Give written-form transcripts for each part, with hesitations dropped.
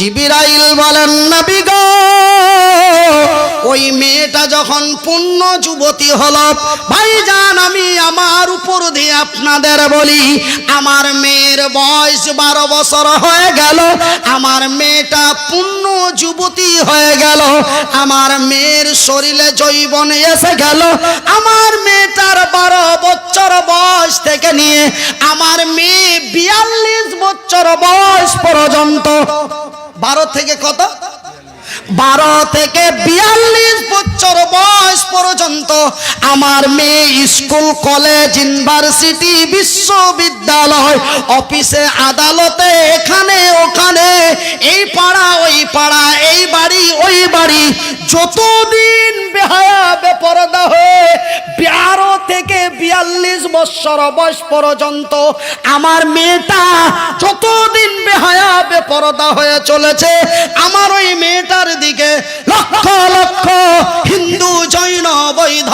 জিবরাইল বলেন নবী গো ওই মেয়েটা যখন পূর্ণ যুবতী হলো, ভাইজান আমি আমার উপর দিয়ে আপনাদের বলি, আমার মেয়ের বয়স 12 বছর হয়ে গেল, আমার মেয়েটা পূর্ণ যুবতী হয়ে গেল, আমার মেয়ের শরীরে যৌবন এসে গেল, আমার মেয়েটার 12 বছর বয়স থেকে নিয়ে আমার মেয়ে 42 বছর বয়স পর্যন্ত, 12 থেকে কত, 12 থেকে 42 বছর বয়স পর্যন্ত আমার মেয়ে স্কুল কলেজ ইউনিভার্সিটি বিশ্ববিদ্যালয় অফিসে আদালতে এখানে ওখানে এই পাড়া ওই পাড়া এই বাড়ি ওই বাড়ি যতদিন বেহায়া বেপরদা হয়ে 12 থেকে 42 বছর বয়স পর্যন্ত আমার মেয়েটা যতদিন বেহায়া বেপরদা হয়ে চলেছে, আমার ওই মেয়েটার দিকে লক্ষ লক্ষ হিন্দু জৈন বৈধ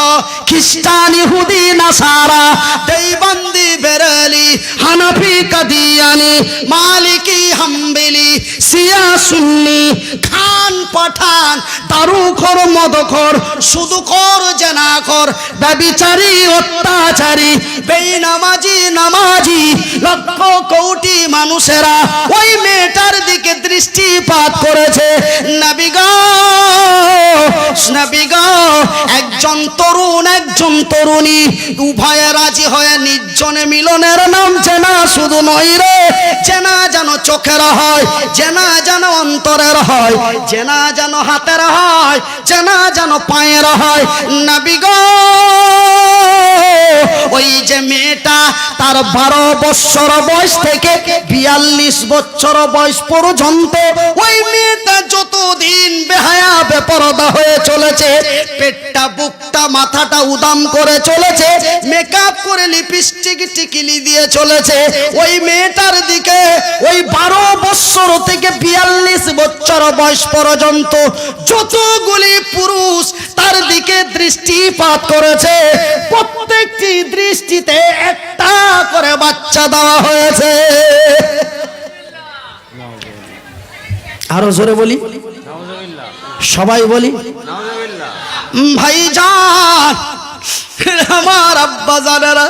খ্রিস্টান ইহুদি নাসারা দেওবন্দি বেরেলি হানাফি কাদিয়ানি মালিকি হাম্বলি শিয়া সুন্নি খান পাঠান দারুখোর মদখোর সুদখোর জেনাখোর ব্যভিচারী অত্যাচারী বেনামাজি নামাজি লক্ষ কোটি মানুষেরা ওই মেয়েটার দিকে দৃষ্টিপাত করেছে। নবী গো একজন তরুণ একজন তরুণী উভয়ে রাজি হয়ে নির্জনে মিলনের নাম চেনা শুধু নয় রে, চেনা যেন চোখের হয়, চেনা যেন অন্তরের হয়, চেনা যেন হাতের হয়, চেনা যেন পায়ের হয়। নবী গো ওই যে মেয়েটা তার 12 বছর বয়স থেকে 42 বছর বয়স পর্যন্ত ওই মেয়েটা যতদিন বেহায়া বেপরদা হয়ে চলেছে, পেটটা বুকটা মাথাটা উদাম করে চলেছে, মেকআপ করে লিপস্টিক টিকিলি দিয়ে চলেছে, ওই মেয়েটার দিকে ওই 12 বছর থেকে 42 বছর বয়স পর্যন্ত যতগুলি পুরুষ তার দিকে দৃষ্টিপাত করেছে, প্রত্যেকটি দৃষ্টিতে একটা করে বাচ্চা দেওয়া হয়েছে। আরো জোরে বলি, সবাই বলি ভাইজান আমার আব্বা জানেরা,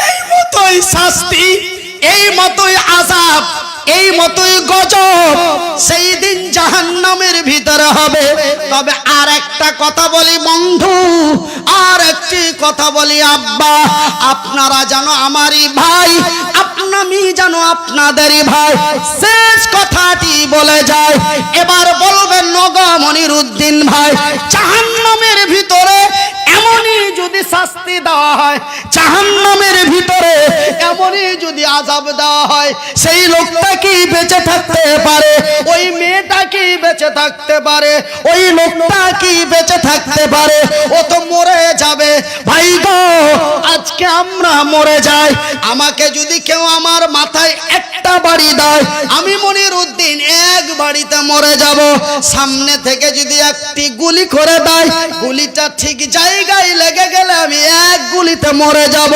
এই মতোই শাস্তি, এই মতোই আযাব, এই মতোই গজব সেই দিন জাহান্নামের ভিতরে হবে। তবে আর একটা কথা বলি বন্ধু, আর একটি কথা বলি আব্বা, আপনারা জানো আমারই ভাই, আমি জানো আপনাদেরই ভাই, শেষ কথাটি বলে যায়। এবার বলবেন নগা মনিরুদ্দিন ভাই, জাহান্নামের ভিতরে এমনই যদি শাস্তি দেওয়া হয়, জাহান্নামের ভিতরে এমনই যদি আযাব দেওয়া হয়, সেই লোকটা কি বেঁচে থাকতে পারে? ওই মেয়েটা কি বেঁচে থাকতে পারে? ওই লোকটা কি বেঁচে থাকতে পারে? ও তো মরে যাবে। ভাই গো আজকে আমরা মরে যাই, আমাকে যদি কেউ আমার মাথায় একটা বাড়ি দেয়, আমি মনিরুদ্দিন এক বাড়িতে মরে যাব। সামনে থেকে যদি একটি গুলি করে দেয়, গুলিটা ঠিক জায়গায় লেগে গেলে আমি এক গুলিতে মরে যাব।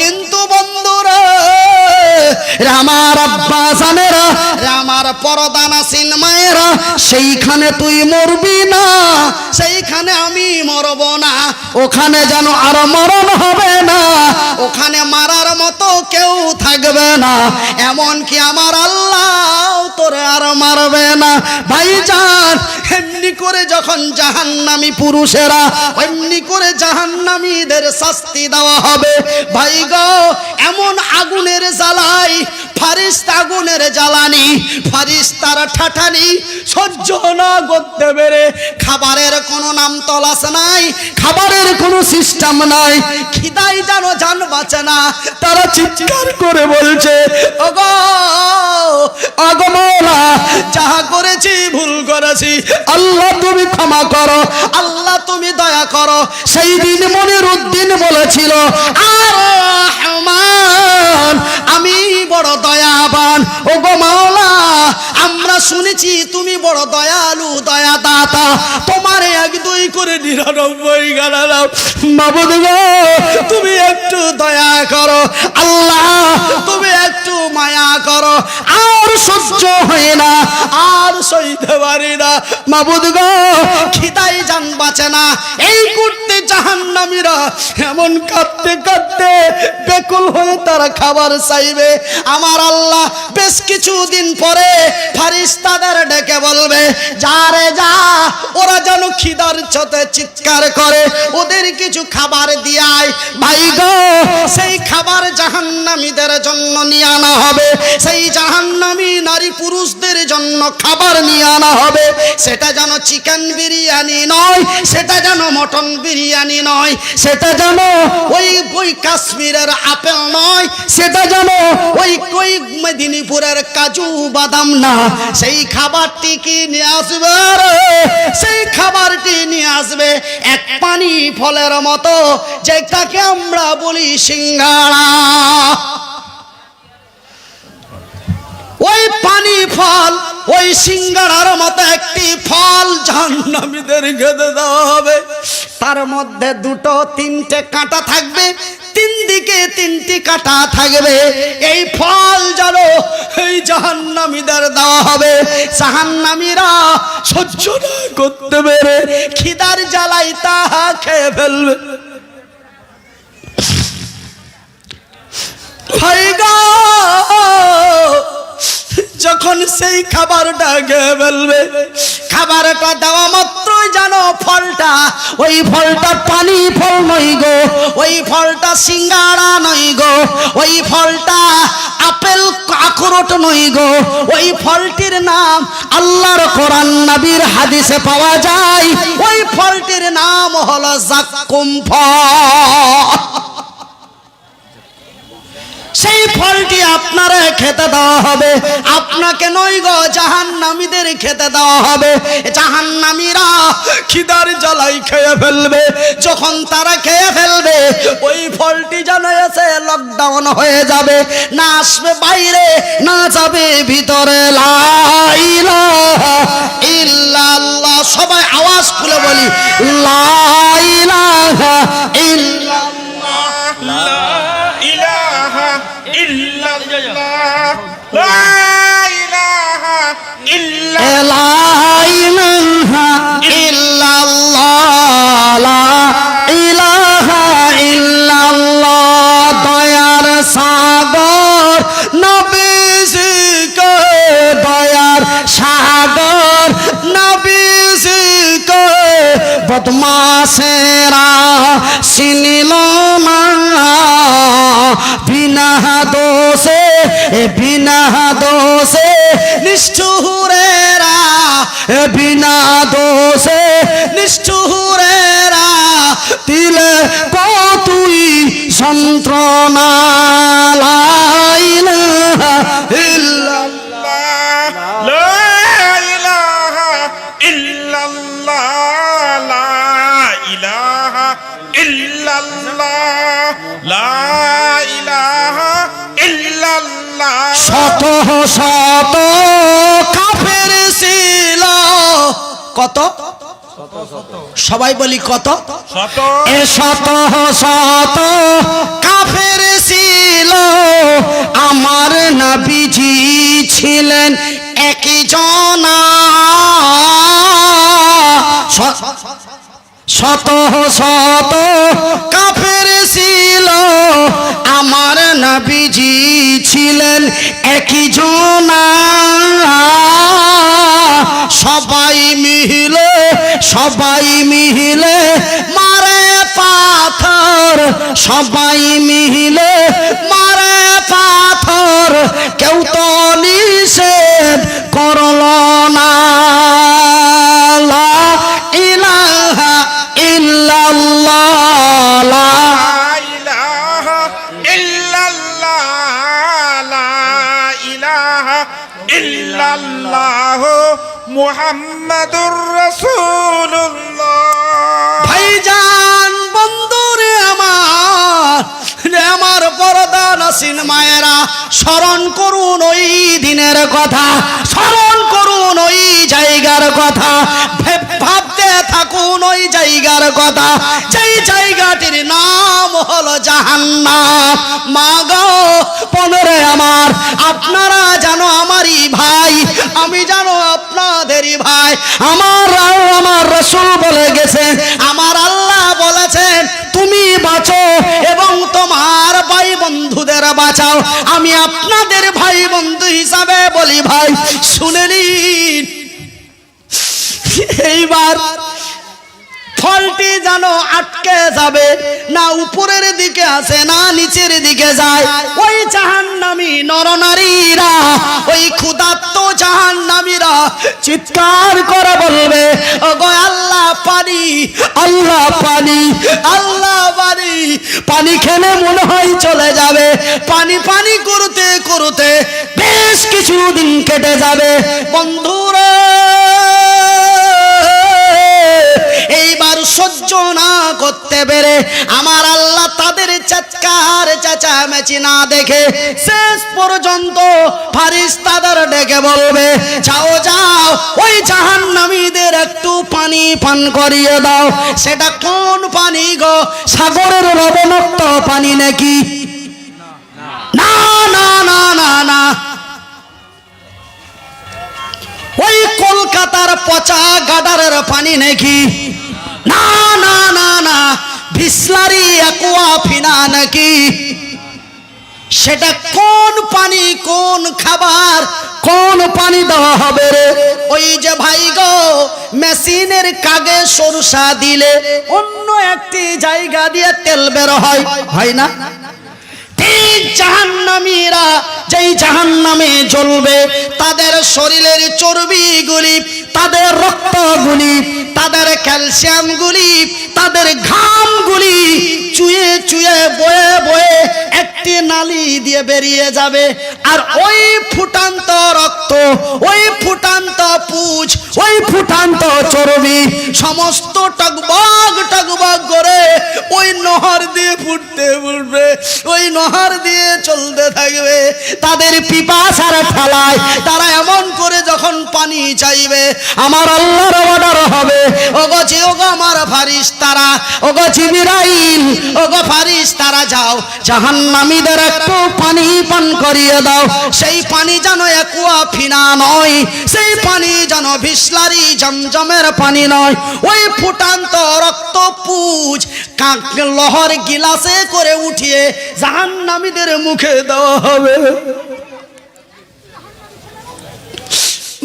কিন্তু বন্ধুরা, আমার আব্বা জানেরা, আমার পরদানাসীন মায়েরা, সেইখানে তুই মরবি না, সেইখানে আমি মরব না, ওখানে যেন আর মরণ হবে না, ওখানে মারার মতো কেউ থাকবে না, এমনকি আমার আল্লাহ তোরে আর মারবে না। ভাইজান এমনি করে যখন জাহান্নামী পুরুষেরা, এমনি করে জাহান্নামীদের শাস্তি দেওয়া হবে। ভাই গো এমন আগুনের জ্বালাই, ফারিস্তা আগুনের জ্বালানি, ফারিস্তার ঠাঠানি সহ্য না করতে পেরে খাবারের কোনো নাম তলাশ নাই, খাবারের কোনো সিস্টেম নাই, খিদাই যেন জান বাঁচে না, তারা চিৎকার করে বলছে ওগো ওগো মওলা, যাহা করেছি ভুল করেছি, আল্লাহ তুমি ক্ষমা করো, আল্লাহ তুমি দয়া করো। সেই দিন মনিরুদ্দিন বলেছিল আর রহমান, আমি বড় দয়াবান, ওগো মাওলা আমরা শুনেছি তুমি বড় দয়ালু দয়া দাতা, তোমার 1-2 করে 99 গানা দাও, মাবুদ গো তুমি একটু দয়া করো, আল্লাহ তুমি একটু মায়া করো, সহ্য হয় না, আর সইতে পারি না। মাবুদ গো, খিদাই জান বাঁচে না। এই করতে জাহান্নামীরা এমন কাঁদতে কাঁদতে বেকুল হয়ে তারা খাবার চাইবে। আমার আল্লাহ বেশ কিছুদিন পরে ফেরেশতাদের ডেকে বলবে, যা রে যা, ওরা যেন খিদার চোটে চিৎকার করে, ওদের কিছু খাবার দিয়ে আয়। ভাই গো, সেই খাবার জাহান্নামীদের জন্য নিয়ে আনা হবে। সেই জাহান্নামী নারী পুরুষদের জন্য খাবার নিয়ে আনা হবে। সেটা যেন চিকেন বিরিয়ানি নয়, সেটা যেন মটন বিরিয়ানি নয়, সেটা যেন ওই কাশ্মীরের আপেল নয়, সেটা যেন ওই মেদিনীপুরের কাজু বাদাম না। সেই খাবারটি কি নিয়ে আসবে? সেই খাবারটি নিয়ে আসবে এক পানি ফলের মতো, যেটাকে আমরা বলি সিঙ্গাড়া। ওই পানি ফল, ওই সিঙ্গাড়ার মতো একটি ফল জাহান্নামীদের খেতে দেওয়া হবে। তার মধ্যে দুটো তিনটে কাঁটা থাকবে, তিন দিকে তিনটি কাঁটা থাকবে। এই ফল যেন এই জাহান্নামীদের দেওয়া হবে। জাহান্নামীরা সহ্য না করতে পেরে খিদার জ্বালায় তাহা খেয়ে ফেলবে। ভাই গো, যখন সেই খাবারটা খেয়ে ফেলবে, খাবারটা দেওয়া মাত্রই জানো ফলটা, ওই ফলটা পানি ফল নয় গো, ওই ফলটা সিঙ্গাড়া নয় গো, ওই ফলটা আপেল আখরোট নয় গো, ওই ফলটির নাম আল্লাহর কোরআন নবীর হাদিসে পাওয়া যায়। ওই ফলটির নাম হলো জাক্কুম ফল। সেই ফলটি আপনারা খেতে দেওয়া হবে, আপনাকে নয় গো, জাহান্নামীদের খেতে দেওয়া হবে। জাহান্নামীরা খিদার জ্বালাই খেয়ে ফেলবে। যখন তারা খেয়ে ফেলবে, ওই ফলটি যেন এসে লকডাউন হয়ে যাবে, না আসবে বাইরে, না যাবে ভিতরে। লা ইলাহা ইল্লাল্লাহ। সবাই আওয়াজ খুলে বলি, লা ইলাহা ইল্লাল্লাহ, লা ইলাহা ইল্লাল্লাহ, লা ইলাহা ইল্লাল্লাহ, লা ইলাহা ইল্লাল্লাহ। দয়ার সাগর নবীজিকে, দয়ার সাগর নবীজিকে বদমাশেরা চিনিল না। বিনা দোষে, বিনা দোষে নিষ্ঠুরেরা, বিনা দোষে নিষ্ঠুরেরা দিলে কতই যন্ত্রণা। লা ইলাহা ইল্লাল্লাহ, লা ইলাহা ইল্লাল্লাহ, লা ইলাহা ইল্লাল্লাহ, লা ইলাহা ইল্লাল্লাহ। শত শত কাফের ছিল, কত? সবাই বলি কত? এ শত শত কাফের ছিল, আমার নবীজি ছিলেন একই জনা। শত শত কাফের ছিল, আমার নবীজি ছিলেন একই জনা। সবাই মিলে, সবাই মিলে মারে পাথর, সবাই মিলে মারে পাথর, কেউ তো নিষেধ করল না। লা ইলাহা ইল্লাল্লাহ, লা ইলাহা ইল্লাল্লাহ, লা ইলাহা ইল্লাল্লাহ, মুহাম্মাদুর রাসূলুল্লাহ। ভাইজান, বন্ধুরে আমার পর্দা নাসিন মায়েরা, স্মরণ করুন ওই দিনের কথা, স্মরণ করুন ওই জায়গার কথা, ভাবতে থাকুন ওই জায়গার কথা, যেই জায়গাটির নাম হলো জাহান্নাম। মা গো, পনেরে আমার আপনারা জানো আমারই ভাই, আমি জানো আপনাদেরই ভাই। আমার রাসূল বলে গেছেন, আমার আল্লাহ বলেছেন তুমি বাঁচো এবং তোমার ভাই বন্ধুদের বাঁচাও। আমি আপনাদের ভাই বন্ধু হিসাবে বলি ভাই শুনে নিন, এইবার ফলটি যেন আটকে যাবে না, উপরের দিকে আসে না নিচের দিকে যায়। ওই জাহান্নামী নরনারীরা, ওই ক্ষুধার্ত জাহান্নামীরা চিৎকার করে বলবে ওগো আল্লাহ পানি, আল্লাহ পানি, আল্লাহ পানি। পানি খেলে মনে হয় চলে যাবে, পানি পানি করতে করতে বেশ কিছুদিন কেটে যাবে। বন্ধুরা এইবার সহ্য না করতে পেরে আমার আল্লাহ তাদের চিৎকার চেঁচামেচি না দেখে শেষ পর্যন্ত ফারিস্তাদের ডেকে বলবে যাও যাও ওই জাহান্নামীদের একটু পানি পান করিয়ে দাও। সেটা কোন পানি গো? সাগরের লবণাক্ত পানি নাকি? না না না না না, ওই কলকাতার পচা গাডারের পানি নাকি? না না না না, বিসলারি অ্যাকুয়াফিনা নাকি? সেটা কোন পানি, কোন খাবার, কোন পানি দেওয়া হবে রে? ওই যে ভাই গো মেশিনের কাগে সরষা দিলে অন্য একটি জায়গা দিয়ে তেল বের হয়, হয় না? ঠিক জাহান্নামীরা যেই জাহান্নামে জ্বলবে তাদের শরীরের চর্বিগুলি, তাদের রক্তগুলি, তাদের ক্যালসিয়ামগুলি, তাদের ঘামগুলি চুয়ে চুয়ে বয়ে বয়ে একটি নালি দিয়ে বেরিয়ে যাবে। আর ওই ফুটান্ত রক্ত, ওই ফুটান্ত পুঁজ, ওই ফুটান্ত চর্বি সমস্ত টকবগ টকবগ করে ওই নহর দিয়ে ফুটতে ফুটবে, ওই নহর দিয়ে চলতে থাকবে। তাদের পিপাসার ঠেলায় তারা এমন করে যখন পানি চাইবে আমার আল্লাহর অর্ডার হবে ওগো জি, ওগো আমার ফারিস্তারা, ওগো জিবরাইল, ওগো ফারিস্তারা যাও জাহান্নামীদের একটু পানি পান করিয়ে দাও। সেই পানি যেন অ্যাকুয়াফিনা নয়, সেই পানি যেন বিসলারি জমজমের পানি নয়, ওই ফুটান্ত রক্ত পুঁজ লহর গিলাসে করে উঠিয়ে জাহান্নামীদের মুখে দেওয়া হবে।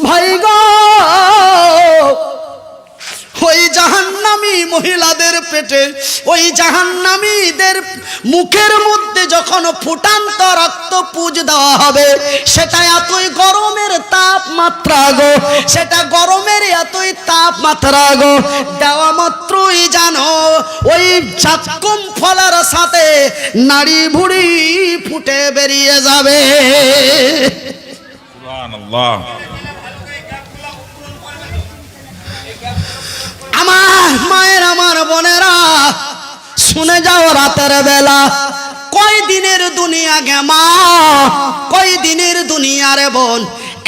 ভাই গো ওই জাহান্নামী মহিলাদের পেটে, ওই জাহান্নামীদের মুখের মধ্যে যখন ফুটান্ত রক্ত পুঁজ দেওয়া হবে সেটা এতই গরমের তাপমাত্রা গো, সেটা গরমের এতই তাপমাত্রা গো, দেওয়া মাত্রই জানো ওই চাকম ফলের সাথে নাড়ি ভুড়ি ফুটে বেরিয়ে যাবে। সুবহানাল্লাহ। আমার মায়ের, আমার বোনেরা শুনে যাও, রাতের বেলা কয় দিনের দুনিয়া গে মা, কয় দিনের দুনিয়া রে বোন,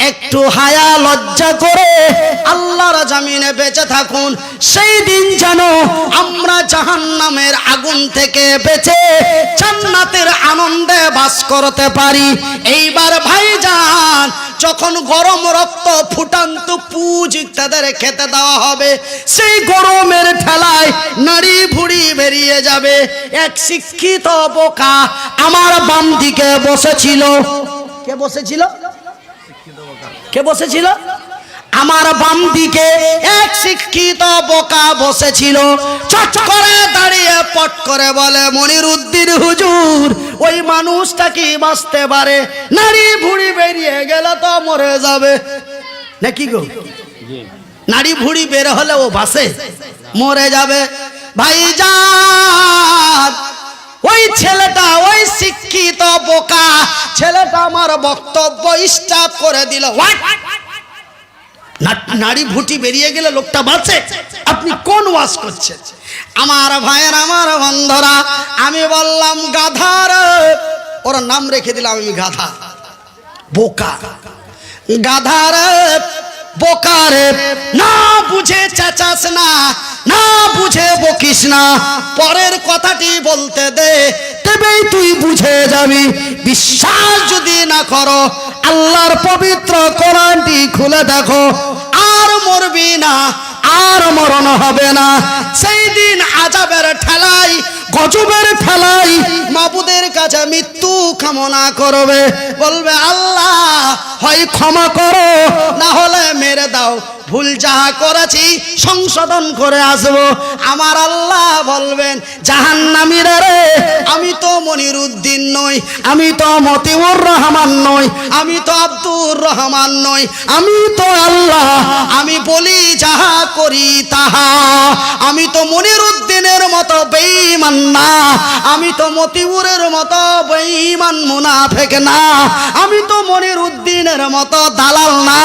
একটু হায়া লজ্জা করে আল্লাহর জমিনে বেঁচে থাকুন। সেই দিন যেন আমরা জাহান্নামের আগুন থেকে বেঁচে জান্নাতের আনন্দে বাস করতে পারি। এইবার ভাইজান যখন গরম রক্ত ফুটান্ত পুঁজ তাদের খেতে দেওয়া হবে, সেই গরমের ঠেলায় নাড়ি ভুড়ি বেরিয়ে যাবে। এক শিক্ষিত বোকা আমার বাম দিকে বসেছিল। কে বসেছিল? কে বসেছিল? আমার বাম দিকে এক শিক্ষিত বোকা বসেছিল। চট করে দাঁড়িয়ে পট করে বলে মনিরুদ্দিন হুজুর ওই মানুষটা কি বাঁচতে পারে? নাড়ি ভুড়ি বেরিয়ে গেলে তো মরে যাবে নাকি গো? নাড়ি ভুড়ি বের হলে ও বাঁচে? মরে যাবে। ভাইজান ওই ছেলেটা, ওই শিক্ষিত বোকা ছেলেটা আমার বক্তব্য স্টপ করে দিল। নাড়ি ভুটি বেরিয়ে গেলে লোকটা বাঁচে? আপনি কোন ওয়াজ করছেন? আমার ভাইয়ের, আমার বন্ধুরা, আমি বললাম গাধার, ওর নাম রেখে দিলাম আমি গাধা, বোকা, গাধার বোকারে, না বুঝে চেঁচাস না, না বুঝে বকিস না, পরের কথাটি বলতে দে, তবেই তুই বুঝে যাবি। বিশ্বাস যদি না করো আল্লাহর পবিত্র কোরআনটি খুলে দেখো, আর মরবি না, আর মরণ হবে না। সেই দিন আযাবের ঠেলাই, গজবের ঠেলাই মাবুদের কাছে মৃত্যু কামনা করবে, বলবে আল্লাহ হয় ক্ষমা করো, না হলে মেরে দাও, ভুল যাহা করেছি সংশোধন করে আসবো। আমার আল্লাহ বলবেন জাহান্নামীরা রে, আমি তো মনিরুদ্দিন নই, আমি তো মতিউর রহমান নই, আমি তো আব্দুর রহমান নই, আমি তো আল্লাহ, আমি বলি যাহা করি তাহা। আমি তো মনিরুদ্দিনের মতো বেঈমান না, আমি তো মতিউরের মতো বেঈমান মুনাফিক না, আমি তো মনিরুদ্দিনের মতো দালাল না।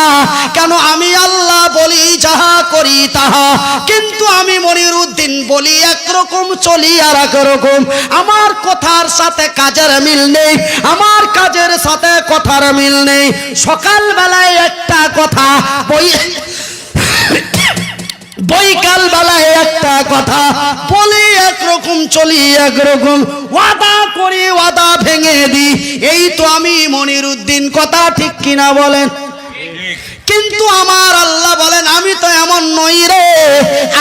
কেন? আমি আল্লাহ বলি যাহা করি তাহা, কিন্তু আমি মনিরুদ্দিন বলি একরকম, চলি আর একরকম। আমার কথার সাথে কাজের মিল নেই, আমার কাজের সাথে কথার মিল নেই। সকাল বেলায় একটা কথা, বৈকাল বেলায় একটা কথা বলি, একরকম চলি একরকম, ওয়াদা করি ওয়াদা ভেঙে দিই। এই তো আমি মনিরুদ্দিন, কথা ঠিক কিনা বলেন? কিন্তু আমার আল্লাহ বলেন আমি তো এমন নই রে,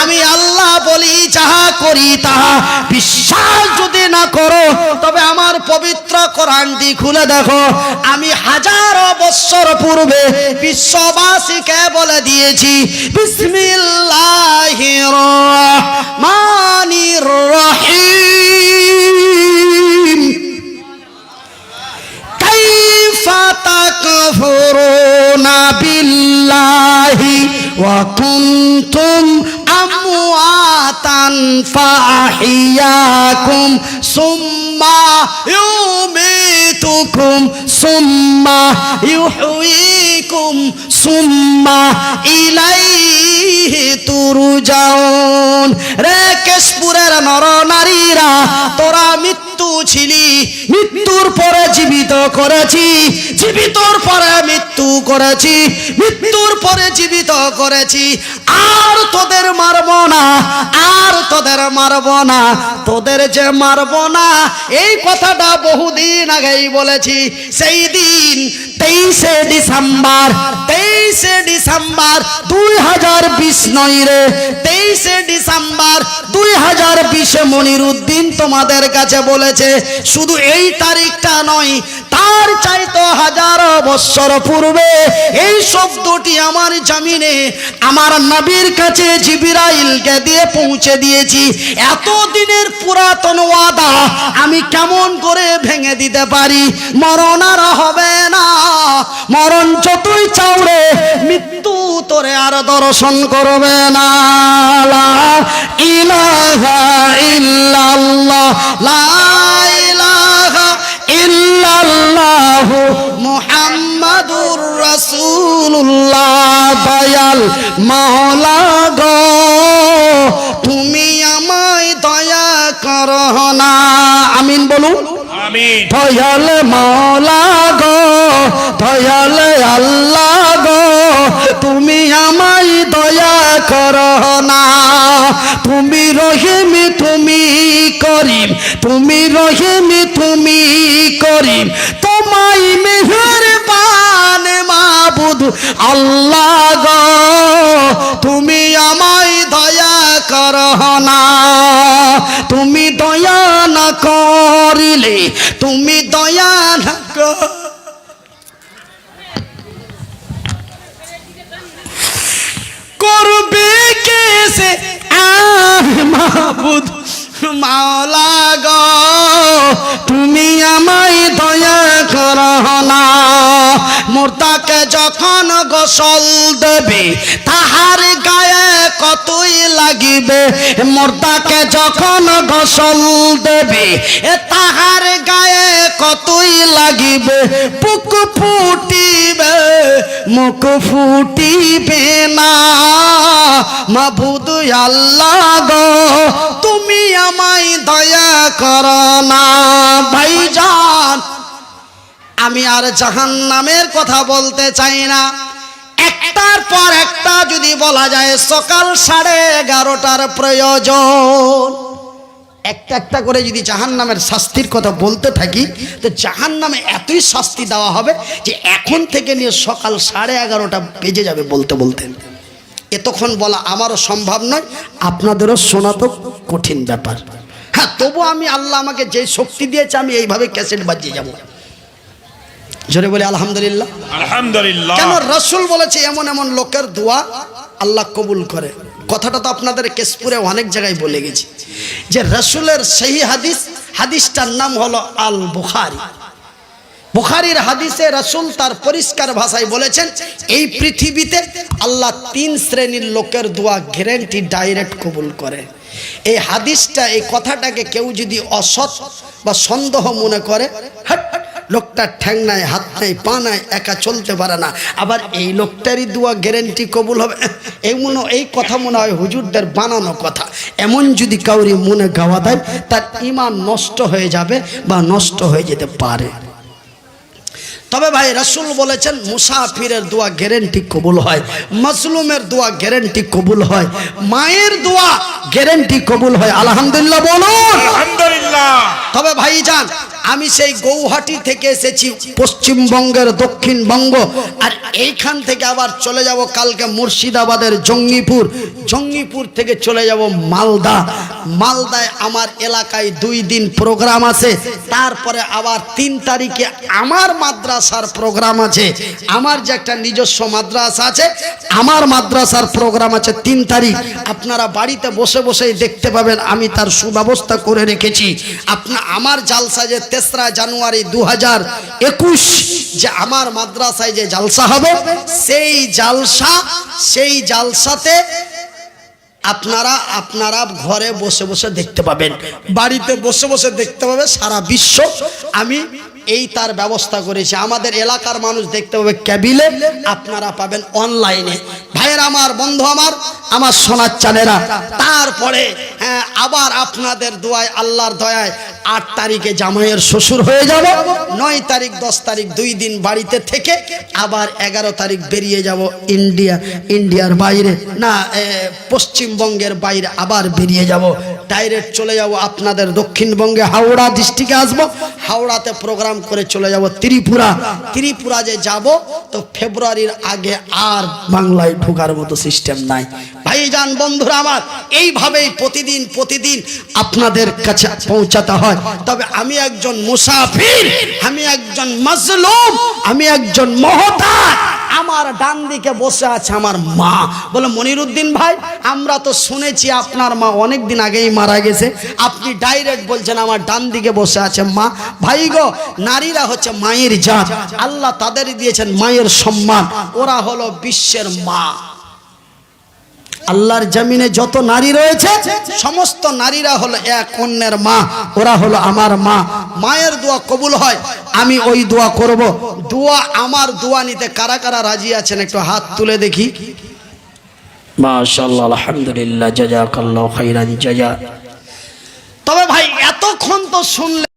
আমি আল্লাহ বলি যাহা করি তাহা। বিশ্বাস যদি না করো তবে আমার পবিত্র কোরআনটি খুলে দেখো। আমি হাজারো বছর পূর্বে বিশ্ববাসীকে বলে দিয়েছি বিসমিল্লাহির রহমানির রহিম, কাইফা তাকফুরুনা বিল্লাহি ওয়া কুনতুম আমওয়াতান ফাআহিয়াকুম সুম্মা ইউমীতুকুম সুম্মা ইউহয়িকুম সুম্মা ইলাইহি তুরজাউন। রে কেশপুরের নর নারীরা, তোরা মৃত্যু ছিলি, মৃত্যুর পরে জীবিত করেছি, জীবিতর পরে মৃত্যু করেছি, মৃত্যুর পরে জীবিত করেছি। আর তোদের মারব না, আর তোদের মারব না, তোদের যে মারব না এই কথাটা বহুদিন আগেই বলেছি। সেই দিন 23শে ডিসেম্বর, 23শে ডিসেম্বর 2020 নয় রে, 23শে ডিসেম্বর 2020 মনিরুদ্দিন তোমাদের কাছে বলেছে। শুধু এই তারিখটা নয়, তার চাইতো হাজারো বছর পূর্বে এই শব্দটি আমার জমিনে আমার নবীর কাছে জিবরাইলকে দিয়ে পৌঁছে দিয়েছি। এত দিনের পুরাতন ওয়াদা আমি কেমন করে ভেঙে দিতে পারি? মরণ আর হবে না, মরণ যতই চাওড়ে মৃত্যু তোরে আর দর্শন করবে না। লা ইলাহা ইল্লাল্লাহ, লা ইলাহা ইল্লাল্লাহু মুহাম্মাদুর রাসূলুল্লাহ। দয়াল মাওলা গো, তুমি আমায় দয়া করো না। আমিন বলুন। দয়াল মাওলা গো, দয়াল আল্লাহ গো, তুমি আমায় দয়া করো না। তুমি রহিম, তুমি করিম, তুমি রহিম, তুমি করিম, তোমায় মেহেরবান মাবুদ আল্লাহ গো, তুমি আমায় দয়া করো না। তুমি দয়া না করিলে, তুমি দয়া না করবে কেসে মাবুদ মাওলা গো, তুমি আমায় দয়া করো না। মুর্দাকে যখন গোসল দেবে তাহার গায়ে কতই লাগিবে, মুর্দাকে যখন গোসল দেবে তাহার গায়ে কতই লাগিবে। বুক ফুটিবে, মুখ ফুটিবে না। মাবুদ আল্লাহ গো, তুমি আমায় দয়া করো না। ভাইজান, আমি আর জাহান্নামের কথা বলতে চাই না। একটার পর একটা যদি বলা যায় সকাল 11:30টার প্রয়োজন, একটা একটা করে যদি জাহান্নামের শাস্তির কথা বলতে থাকি তো জাহান্নামে এতই শাস্তি দেওয়া হবে যে এখন থেকে নিয়ে সকাল 11:30টা বেজে যাবে বলতে বলতে। এতক্ষণ বলা আমারও সম্ভব নয়, আপনাদেরও শোনা তো কঠিন ব্যাপার। হ্যাঁ, তবু আমি আল্লাহ আমাকে যে শক্তি দিয়েছে আমি এইভাবে ক্যাসেট বাজিয়ে যাব। জোরে বলে আলহামদুলিল্লাহ। আলহামদুলিল্লাহ। কেন রাসূল বলেছে এমন এমন লোকের দোয়া আল্লাহ কবুল করে। কথাটা তো আপনাদের কেশপুরে অনেক জায়গায় বলে গেছি যে রাসূলের সহি হাদিস, হাদিসটার নাম হলো আল বুখারী। বুখারীর হাদিসে রাসূল তার পরিষ্কার ভাষায় বলেছেন এই পৃথিবীতে আল্লাহ 3 শ্রেণীর লোকের দোয়া গ্যারান্টি ডাইরেক্ট কবুল করে। এই হাদিসটা, এই কথাটাকে কেউ যদি অসৎ বা সন্দেহ মনে করে, লোকটা ঠ্যাং নাই, হাত নাই, পা নাই, একা চলতে পারে না, আবার এই লোকটারই দোয়া গ্যারান্টি কবুল হবে, এই কথা মনে হয় হুজুরদের বানানো কথা, এমন যদি কাউরি মনে গাওয়া দেয় তার ঈমান নষ্ট হয়ে যাবে বা নষ্ট হয়ে যেতে পারে। তবে ভাই রাসূল বলেছেন মুসাফিরের দোয়া গ্যারান্টি কবুল হয়, মাজলুমের দোয়া গ্যারান্টি কবুল হয়, মায়ের দোয়া গ্যারান্টি কবুল হয়। আলহামদুলিল্লাহ বলুন। আলহামদুলিল্লাহ। তবে ভাইজান আমি সেই গৌহাটি থেকে এসেছি পশ্চিমবঙ্গের দক্ষিণবঙ্গ, আর এইখান থেকে আবার চলে যাব কালকে মুর্শিদাবাদের জঙ্গিপুর, জঙ্গিপুর থেকে চলে যাব মালদা, মালদায় আমার এলাকায় 2 দিন প্রোগ্রাম আছে, তারপরে আবার 3 তারিখে আমার মাদ্রাসার প্রোগ্রাম আছে। আমার যে একটা নিজস্ব মাদ্রাসা আছে, আমার মাদ্রাসার প্রোগ্রাম আছে 3 তারিখ। আপনারা বাড়িতে বসে বসেই দেখতে পাবেন, আমি তার সুব্যবস্থা করে রেখেছি। আমার জালসা যে 3রা জানুয়ারি 2021 যে আমার মাদ্রাসায় যে জালসা হবে, সেই জালসাতে আপনারা ঘরে বসে বসে দেখতে পাবেন, বাড়িতে বসে বসে দেখতে পাবে সারা বিশ্ব। আমি এই তার ব্যবস্থা করেছি। আমাদের এলাকার মানুষ দেখতে পাবে কেবিলে, আপনারা পাবেন অনলাইনে। ভাইয়ের আমার, বন্ধু আমার সোনার চানেরা, তারপরে হ্যাঁ আবার আপনাদের দোয়ায়, আল্লাহর দয়ায় 8 তারিখে জামাইয়ের শ্বশুর হয়ে যাব, 9 তারিখ 10 তারিখ 2 দিন বাড়িতে থেকে আবার 11 তারিখ বেরিয়ে যাব ইন্ডিয়ার বাইরে, না পশ্চিমবঙ্গের বাইরে আবার বেরিয়ে যাব, ডাইরেক্ট চলে যাব আপনাদের দক্ষিণবঙ্গে হাওড়া ডিস্ট্রিক্টে আসবো, হাওড়াতে প্রোগ্রাম করে চলে যাব ত্রিপুরা যে যাব তো ফেব্রুয়ারির আগে আর বাংলায় ঢোকার মতো সিস্টেম নাই। ভাইজান বন্ধুরা আমার, এইভাবেই প্রতিদিন আপনাদের কাছে পৌঁছাতে হয়। তবে আমি একজন মুসাফির, আমি একজন মাজলুম, আমি একজন মুহতাজ। আমার ডান দিকে বসে আছে আমার মা। বলে মনিরুদ্দিন ভাই, আমরা তো শুনেছি আপনার মা অনেক দিন আগেই মারা গেছে, আপনি ডাইরেক্ট বলছেন আমার ডান দিকে বসে আছে মা। ভাই গো, নারীরা হচ্ছে মায়ের জাত, আল্লাহ তাদের দিয়েছেন মায়ের সম্মান, ওরা হলো বিশ্বের মা। আল্লাহর জমিনে যত নারী রয়েছে সমস্ত নারীরা হলো এক অন্যের মা, ওরা হলো আমার মা। মায়ের দোয়া কবুল হয়, আমি ওই দোয়া করব। আমার দোয়া নিতে কারা কারা রাজি আছেন একটু হাত তুলে দেখি। মাশাআল্লাহ, আলহামদুলিল্লাহ, জাযাকাল্লাহু খাইরান জাযা। তবে ভাই এতক্ষণ তো শুনলে